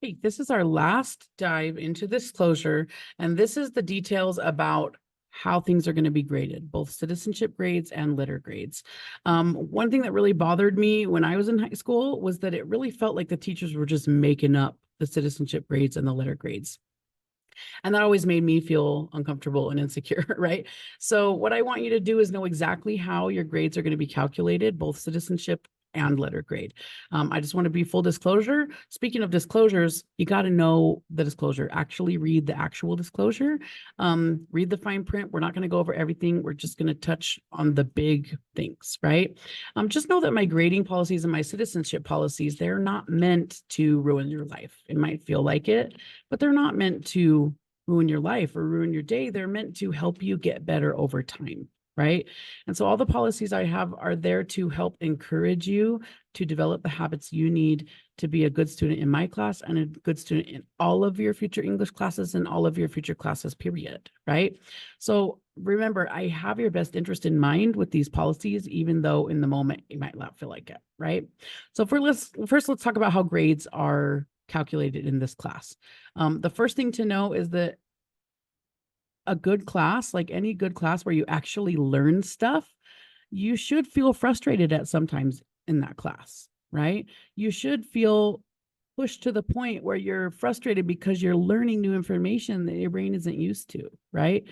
Hey, this is our last dive into disclosure, and this is the details about how things are going to be graded, both citizenship grades and letter grades. One thing that really bothered me when I was in high school was that it really felt like the teachers were just making up the citizenship grades and the letter grades. And that always made me feel uncomfortable and insecure, right? So, what I want you to do is know exactly how your grades are going to be calculated, both citizenship and letter grade. I just want to be full disclosure. Speaking of disclosures, you got to know the disclosure. Actually, read the actual disclosure. Read the fine print. We're not going to go over everything. We're just going to touch on the big things, right? Just know that my grading policies and my citizenship policies, they're not meant to ruin your life. It might feel like it, but they're not meant to ruin your life or ruin your day. They're meant to help you get better over time, right? And so all the policies I have are there to help encourage you to develop the habits you need to be a good student in my class and a good student in all of your future English classes and all of your future classes, period, right? So remember, I have your best interest in mind with these policies, even though in the moment you might not feel like it, right? So let's talk about how grades are calculated in this class. The first thing to know is that a good class, like any good class where you actually learn stuff, you should feel frustrated at sometimes in that class, right? You should feel pushed to the point where you're frustrated because you're learning new information that your brain isn't used to, right?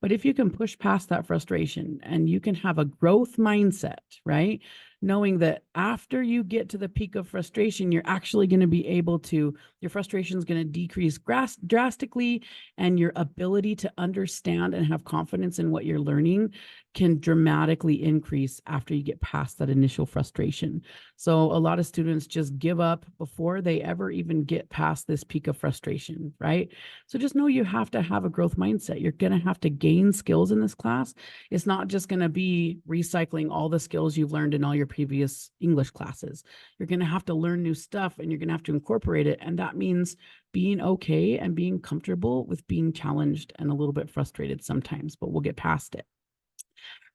But if you can push past that frustration and you can have a growth mindset, right? Knowing that after you get to the peak of frustration, you're actually going to be able to, your frustration is going to decrease drastically, and your ability to understand and have confidence in what you're learning can dramatically increase after you get past that initial frustration. So a lot of students just give up before they ever even get past this peak of frustration, right? So just know you have to have a growth mindset. You're going to have to gain skills in this class. It's not just going to be recycling all the skills you've learned in all your previous English classes. You're going to have to learn new stuff and you're going to have to incorporate it. And that means being okay and being comfortable with being challenged and a little bit frustrated sometimes, but we'll get past it.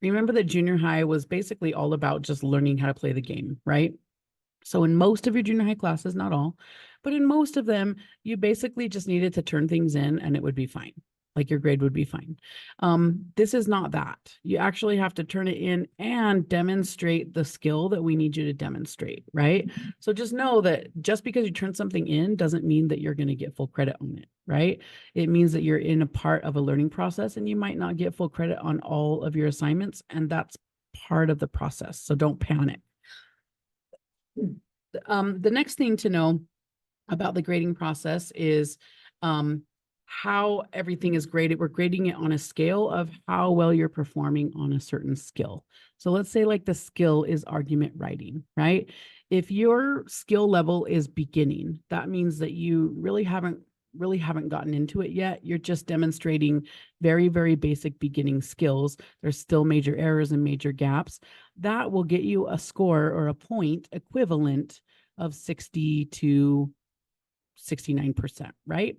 Remember that junior high was basically all about just learning how to play the game, right? So in most of your junior high classes, not all, but in most of them, you basically just needed to turn things in and it would be fine. Like your grade would be fine. This is not that. You actually have to turn it in and demonstrate the skill that we need you to demonstrate, right? So just know that just because you turn something in doesn't mean that you're going to get full credit on it, right? It means that you're in a part of a learning process and you might not get full credit on all of your assignments, and that's part of the process. So don't panic. The next thing to know about the grading process is how everything is graded. We're grading it on a scale of how well you're performing on a certain skill. So let's say like the skill is argument writing, right? If your skill level is beginning, that means that you really haven't gotten into it yet. You're just demonstrating very, very basic beginning skills. There's still major errors and major gaps. That will get you a score or a point equivalent of 60 to 69%, right?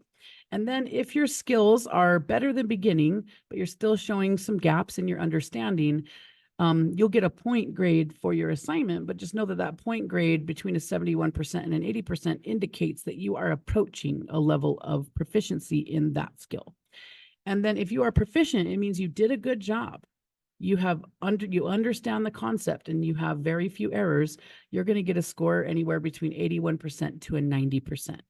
And then if your skills are better than beginning, but you're still showing some gaps in your understanding, you'll get a point grade for your assignment, but just know that that point grade between a 71% and an 80% indicates that you are approaching a level of proficiency in that skill. And then if you are proficient, it means you did a good job. You understand the concept and you have very few errors. You're going to get a score anywhere between 81% to a 90%.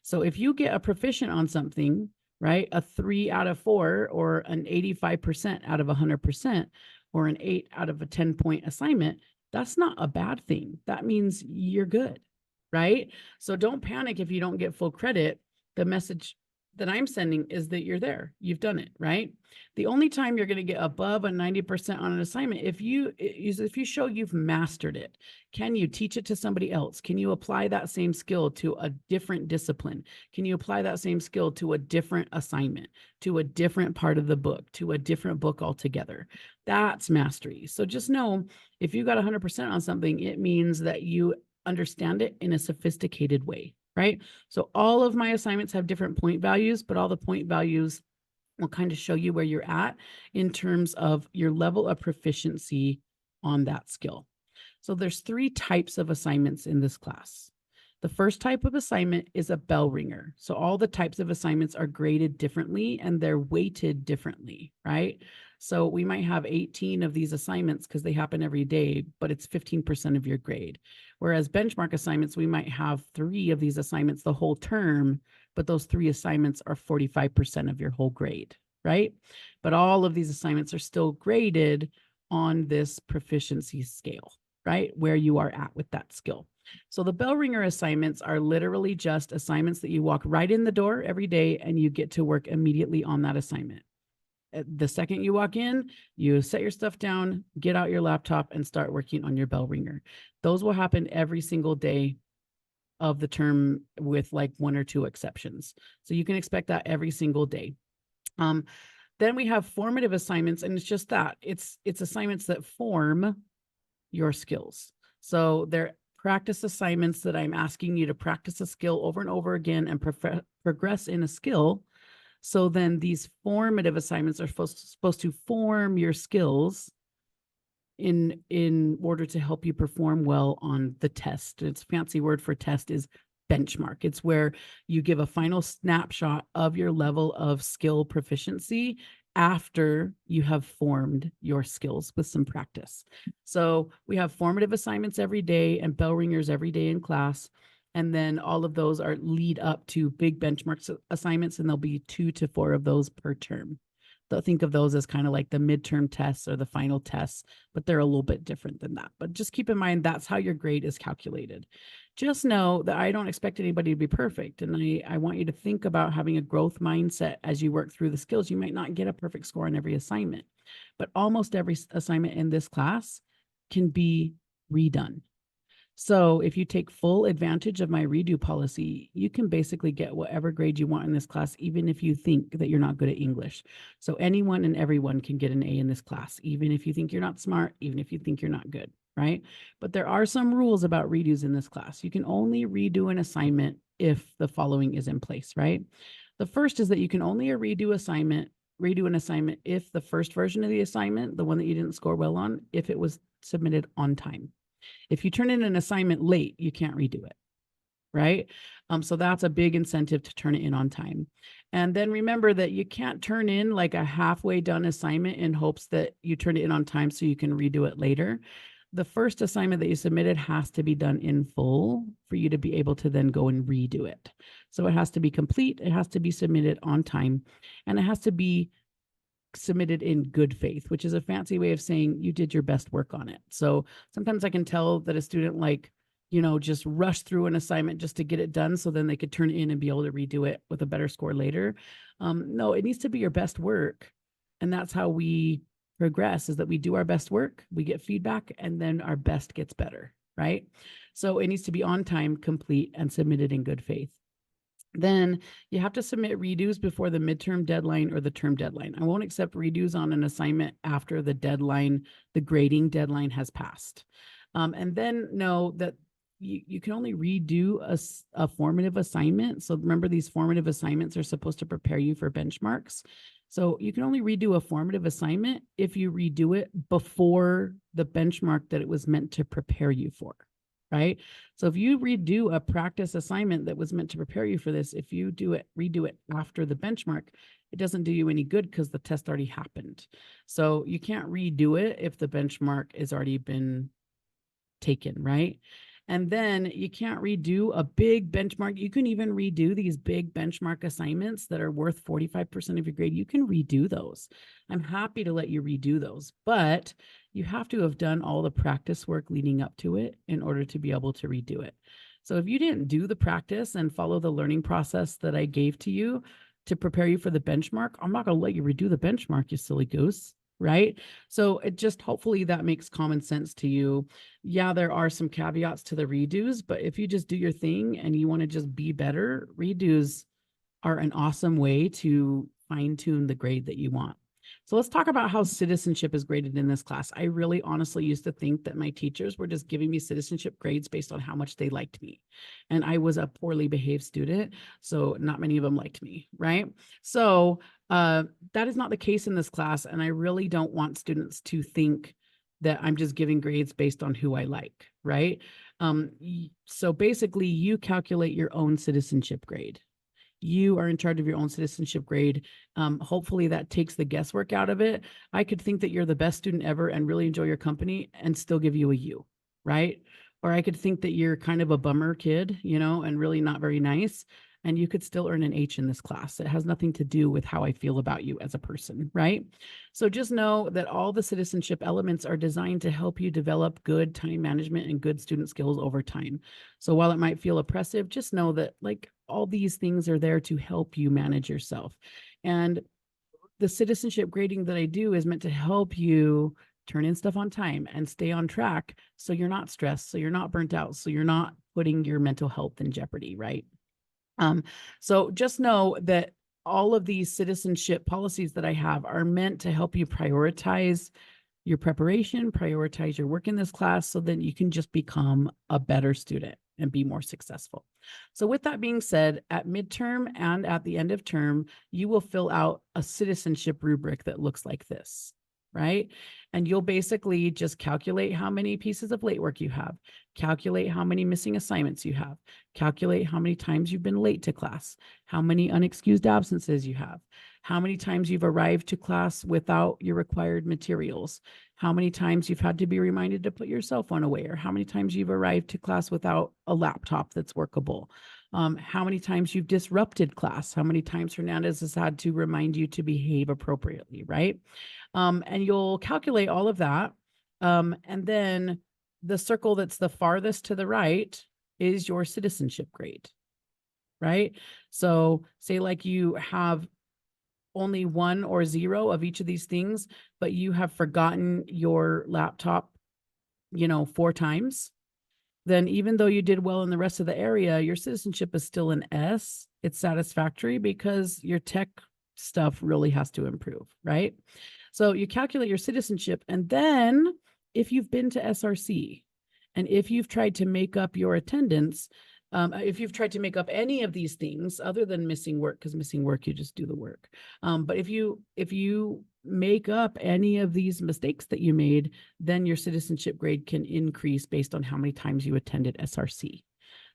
So if you get a proficient on something, right, a 3 out of 4 or an 85% out of 100% or an 8 out of a 10-point assignment, that's not a bad thing. That means you're good, right? So don't panic if you don't get full credit. The message that I'm sending is that you're there. You've done it, right? The only time you're going to get above a 90% on an assignment if you show you've mastered it. Can you teach it to somebody else? Can you apply that same skill to a different discipline? Can you apply that same skill to a different assignment, to a different part of the book, to a different book altogether? That's mastery. So just know if you got 100% on something, it means that you understand it in a sophisticated way, right? So all of my assignments have different point values, but all the point values will kind of show you where you're at in terms of your level of proficiency on that skill. So there's 3 types of assignments in this class. The first type of assignment is a bell ringer. So all the types of assignments are graded differently and they're weighted differently, right? So we might have 18 of these assignments because they happen every day, but it's 15% of your grade. Whereas benchmark assignments, we might have 3 of these assignments the whole term, but those 3 assignments are 45% of your whole grade, right? But all of these assignments are still graded on this proficiency scale, right? Where you are at with that skill. So the bell ringer assignments are literally just assignments that you walk right in the door every day and you get to work immediately on that assignment. The second you walk in, you set your stuff down, get out your laptop and start working on your bell ringer. Those will happen every single day of the term with like 1 or 2 exceptions. So you can expect that every single day. Then we have formative assignments, and it's just that. It's assignments that form your skills. So they're practice assignments that I'm asking you to practice a skill over and over again and progress in a skill. So then these formative assignments are supposed to form your skills in order to help you perform well on the test. Its fancy word for test is benchmark. It's where you give a final snapshot of your level of skill proficiency after you have formed your skills with some practice. So we have formative assignments every day and bell ringers every day in class. And then all of those are lead up to big benchmark assignments, and there'll be 2 to 4 of those per term. Think of those as kind of like the midterm tests or the final tests, but they're a little bit different than that. But just keep in mind, that's how your grade is calculated. Just know that I don't expect anybody to be perfect. And I want you to think about having a growth mindset as you work through the skills. You might not get a perfect score on every assignment, but almost every assignment in this class can be redone. So if you take full advantage of my redo policy, you can basically get whatever grade you want in this class, even if you think that you're not good at English. So anyone and everyone can get an A in this class, even if you think you're not smart, even if you think you're not good, right? But there are some rules about redos in this class. You can only redo an assignment if the following is in place, right? The first is that you can only redo an assignment if the first version of the assignment, the one that you didn't score well on, if it was submitted on time. If you turn in an assignment late, you can't redo it, right? So that's a big incentive to turn it in on time. And then remember that you can't turn in like a halfway done assignment in hopes that you turn it in on time so you can redo it later. The first assignment that you submitted has to be done in full for you to be able to then go and redo it. So it has to be complete, it has to be submitted on time, and it has to be submitted in good faith, which is a fancy way of saying you did your best work on it. So sometimes I can tell that a student just rushed through an assignment just to get it done so then they could turn it in and be able to redo it with a better score later. No, it needs to be your best work. And that's how we progress, is that we do our best work, we get feedback, and then our best gets better, right? So it needs to be on time, complete, and submitted in good faith. Then you have to submit redos before the midterm deadline or the term deadline. I won't accept redos on an assignment after the deadline, the grading deadline has passed. And then know that you can only redo a formative assignment. So remember, these formative assignments are supposed to prepare you for benchmarks. So you can only redo a formative assignment if you redo it before the benchmark that it was meant to prepare you for. Right? So if you redo a practice assignment that was meant to prepare you for this, if you redo it after the benchmark, it doesn't do you any good because the test already happened. So you can't redo it if the benchmark has already been taken, right? And then you can't redo a big benchmark. You can even redo these big benchmark assignments that are worth 45% of your grade. You can redo those. I'm happy to let you redo those, but you have to have done all the practice work leading up to it in order to be able to redo it. So if you didn't do the practice and follow the learning process that I gave to you to prepare you for the benchmark, I'm not going to let you redo the benchmark, you silly goose. Right? So it just, hopefully that makes common sense to you. Yeah, there are some caveats to the redos, but if you just do your thing and you want to just be better, redos are an awesome way to fine tune the grade that you want. So let's talk about how citizenship is graded in this class. I really honestly used to think that my teachers were just giving me citizenship grades based on how much they liked me. And I was a poorly behaved student, so not many of them liked me, right? So that is not the case in this class. And I really don't want students to think that I'm just giving grades based on who I like, right? So basically you calculate your own citizenship grade. You are in charge of your own citizenship grade. Hopefully that takes the guesswork out of it. I could think that you're the best student ever and really enjoy your company and still give you a U, right? Or I could think that you're kind of a bummer kid, and really not very nice, and you could still earn an H in this class. It has nothing to do with how I feel about you as a person, right? So just know that all the citizenship elements are designed to help you develop good time management and good student skills over time. So while it might feel oppressive, just know that like all these things are there to help you manage yourself. And the citizenship grading that I do is meant to help you turn in stuff on time and stay on track so you're not stressed, so you're not burnt out, so you're not putting your mental health in jeopardy, right? So just know that all of these citizenship policies that I have are meant to help you prioritize your preparation, prioritize your work in this class so that you can just become a better student and be more successful. So with that being said, at midterm and at the end of term, you will fill out a citizenship rubric that looks like this, right? And you'll basically just calculate how many pieces of late work you have, calculate how many missing assignments you have, calculate how many times you've been late to class, how many unexcused absences you have, how many times you've arrived to class without your required materials, how many times you've had to be reminded to put your cell phone away, or how many times you've arrived to class without a laptop that's workable, how many times you've disrupted class, how many times Hernandez has had to remind you to behave appropriately, right? And you'll calculate all of that. And then the circle that's the farthest to the right is your citizenship grade, right? So say like you have only 1 or 0 of each of these things, but you have forgotten your laptop, 4 times, then even though you did well in the rest of the area, your citizenship is still an S. It's satisfactory because your tech stuff really has to improve, right? So you calculate your citizenship, and then if you've been to SRC and if you've tried to make up your attendance, if you've tried to make up any of these things other than missing work, because missing work, you just do the work. But if you make up any of these mistakes that you made, then your citizenship grade can increase based on how many times you attended SRC.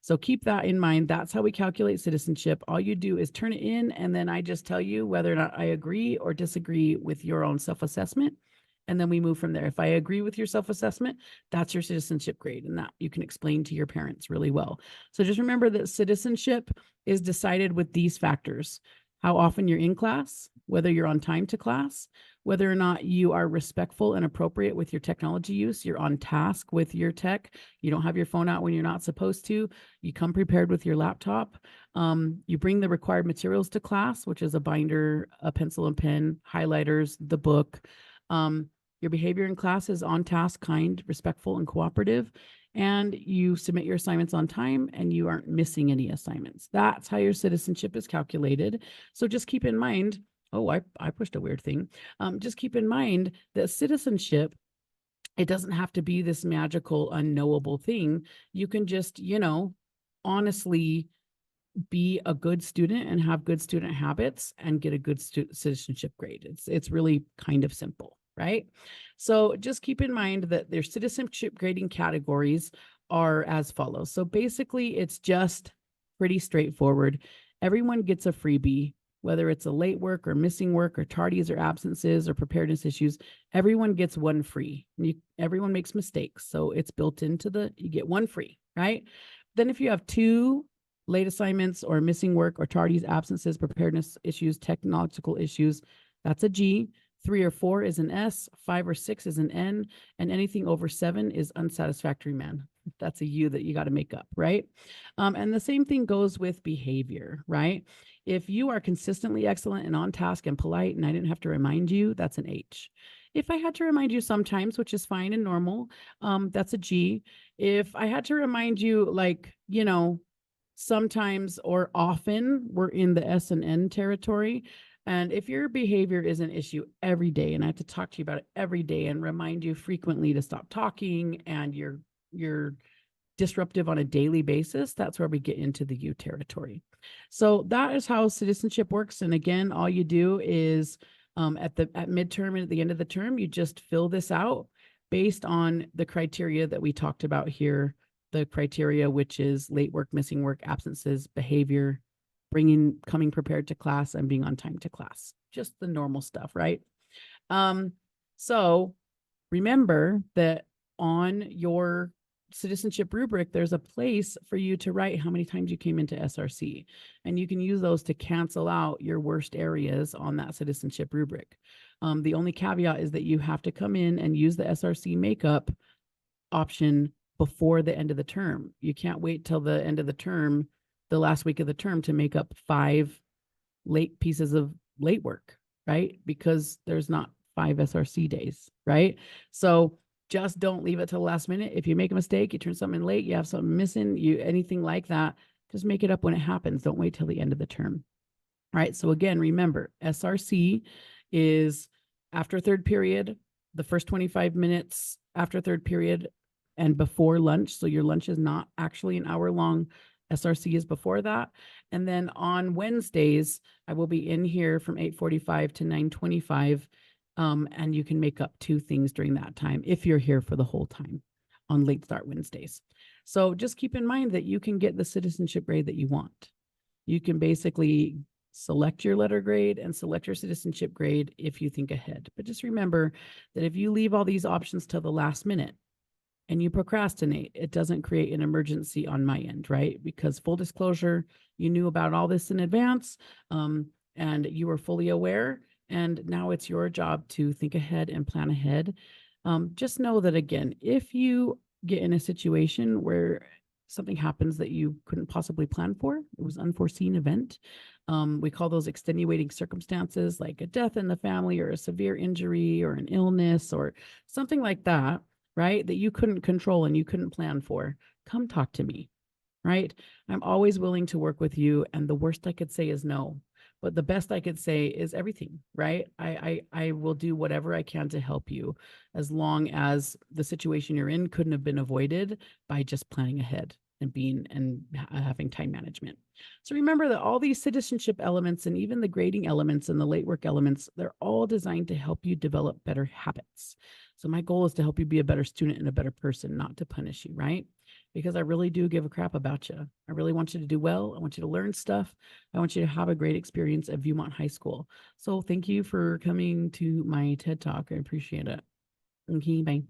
So keep that in mind. That's how we calculate citizenship. All you do is turn it in, and then I just tell you whether or not I agree or disagree with your own self-assessment. And then we move from there. If I agree with your self-assessment, that's your citizenship grade, and that you can explain to your parents really well. So just remember that citizenship is decided with these factors: how often you're in class, whether you're on time to class, whether or not you are respectful and appropriate with your technology use, you're on task with your tech, you don't have your phone out when you're not supposed to, you come prepared with your laptop, you bring the required materials to class, which is a binder, a pencil and pen, highlighters, the book. Your behavior in class is on task, kind, respectful, and cooperative, and you submit your assignments on time and you aren't missing any assignments. That's how your citizenship is calculated. So just keep in mind, oh, I pushed a weird thing. Just keep in mind that citizenship, it doesn't have to be this magical, unknowable thing. You can just, honestly be a good student and have good student habits and get a good citizenship grade. It's really kind of simple, right? So just keep in mind that their citizenship grading categories are as follows. So basically it's just pretty straightforward. Everyone gets a freebie, whether it's a late work or missing work or tardies or absences or preparedness issues. Everyone gets one free. Everyone makes mistakes. So it's built into you get one free, right? Then if you have 2 late assignments or missing work or tardies, absences, preparedness issues, technological issues, that's a G. 3 or 4 is an S, 5 or 6 is an N, and anything over 7 is unsatisfactory, man. That's a U that you got to make up, right? And the same thing goes with behavior, right? If you are consistently excellent and on task and polite, and I didn't have to remind you, that's an H. If I had to remind you sometimes, which is fine and normal, that's a G. If I had to remind you, sometimes or often, we're in the S and N territory. And if your behavior is an issue every day, and I have to talk to you about it every day and remind you frequently to stop talking, and you're disruptive on a daily basis, that's where we get into the U territory. So that is how citizenship works. And again, all you do is at midterm and at the end of the term, you just fill this out based on the criteria that we talked about here the criteria, which is late work, missing work, absences, behavior, coming prepared to class, and being on time to class. Just the normal stuff, right? So remember that on your citizenship rubric, there's a place for you to write how many times you came into SRC. And you can use those to cancel out your worst areas on that citizenship rubric. The only caveat is that you have to come in and use the SRC makeup option before the end of the term. You can't wait till the end of the term, the last week of the term, to make up 5 late pieces of late work, right? Because there's not 5 SRC days, right? So just don't leave it till the last minute. If you make a mistake, you turn something in late, you have something missing, anything like that, just make it up when it happens. Don't wait till the end of the term. All right. So again, remember, SRC is after third period, the first 25 minutes after third period and before lunch. So your lunch is not actually an hour long. SRC is before that. And then on Wednesdays, I will be in here from 8:45 to 9:25. And you can make up 2 things during that time if you're here for the whole time on Late Start Wednesdays. So just keep in mind that you can get the citizenship grade that you want. You can basically select your letter grade and select your citizenship grade if you think ahead. But just remember that if you leave all these options till the last minute and you procrastinate, it doesn't create an emergency on my end, right? Because full disclosure, you knew about all this in advance, and you were fully aware. And now it's your job to think ahead and plan ahead. Just know that, again, if you get in a situation where something happens that you couldn't possibly plan for, it was an unforeseen event. We call those extenuating circumstances, like a death in the family or a severe injury or an illness or something like that, right? That you couldn't control and you couldn't plan for. Come talk to me, right? I'm always willing to work with you. And the worst I could say is no. But the best I could say is everything, right? I will do whatever I can to help you, as long as the situation you're in couldn't have been avoided by just planning ahead and having time management. So remember that all these citizenship elements and even the grading elements and the late work elements, they're all designed to help you develop better habits. So my goal is to help you be a better student and a better person, not to punish you, right? Because I really do give a crap about you. I really want you to do well. I want you to learn stuff. I want you to have a great experience at Viewmont High School. So thank you for coming to my TED Talk. I appreciate it. Okay, bye.